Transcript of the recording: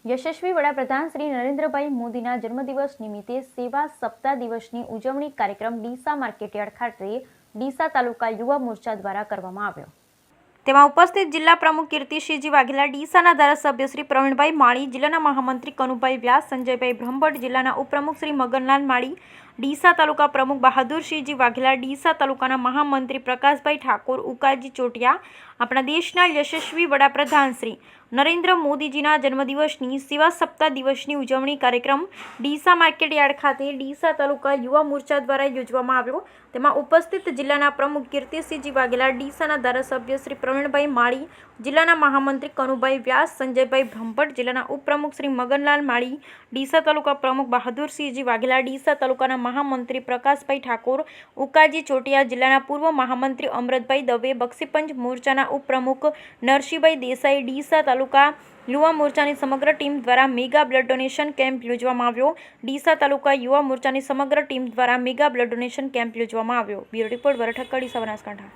યશસ્વી વડાપ્રધાન શ્રી નરેન્દ્રભાઈ મોદીના જન્મદિવસ નિમિત્તે સેવા સપ્તાહ દિવસની ઉજવણી કાર્યક્રમ ડીસા માર્કેટયાર્ડ ખાતે ડીસા તાલુકા યુવા મોરચા દ્વારા કરવામાં આવ્યો। તેમાં ઉપસ્થિત જિલ્લા પ્રમુખ કીર્તિસિંહજી વાઘેલા, ડીસાના ધારાસભ્ય શ્રી પ્રવીણભાઈ માળી, જિલ્લાના મહામંત્રી કનુભાઈ વ્યાસ, સંજયભાઈ બ્રહ્મભટ્ટ, જિલ્લાના ઉપપ્રમુખ શ્રી મગનલાલ માળી, ડીસા તાલુકા પ્રમુખ બહાદુરસિંહજી વાઘેલા, ડીસા તાલુકાના મહામંત્રી પ્રકાશભાઈ ઠાકોર, ઉકાજી ચોટિયા, આપણા દેશના યશસ્વી વડાપ્રધાન શ્રી નરેન્દ્ર મોદીજીના જન્મદિવસની સેવા સપ્તાહ દિવસની ઉજવણી કાર્યક્રમ ડીસા માર્કેટયાર્ડ ખાતે ડીસા તાલુકા યુવા મોરચા દ્વારા યોજવામાં આવ્યો। તેમાં ઉપસ્થિત જિલ્લાના પ્રમુખ કીર્તિસિંહજી વાઘેલા, ડીસાના ધારાસભ્ય શ્રી પ્રવીણભાઈ માળી, જિલ્લાના મહામંત્રી કનુભાઈ વ્યાસ, સંજયભાઈ બ્રહ્મભટ્ટ, જિલ્લાના ઉપપ્રમુખ શ્રી મગનલાલ માળી, ડીસા તાલુકા પ્રમુખ બહાદુરસિંહજી વાઘેલા, ડીસા તાલુકાના મહામંત્રી પ્રકાશભાઈ ઠાકોર, ઉકાજી ચોટિયા, જિલ્લાના પૂર્વ મહામંત્રી અમરતભાઈ દવે, બક્ષીપંચ મોરચાના ઉપપ્રમુખ નરસિંહભાઈ દેસાઈ, ડીસા તાલુકા યુવા મોરચાની સમગ્ર ટીમ દ્વારા મેગા બ્લડ ડોનેશન કેમ્પ યોજવામાં આવ્યો। ડીસા તાલુકા યુવા મોરચાની સમગ્ર ટીમ દ્વારા મેગા બ્લડ ડોનેશન કેમ્પ યોજવામાં આવ્યો। બ્યુરો રિપોર્ટ વરઠક્કડી, બનાસકાંઠા।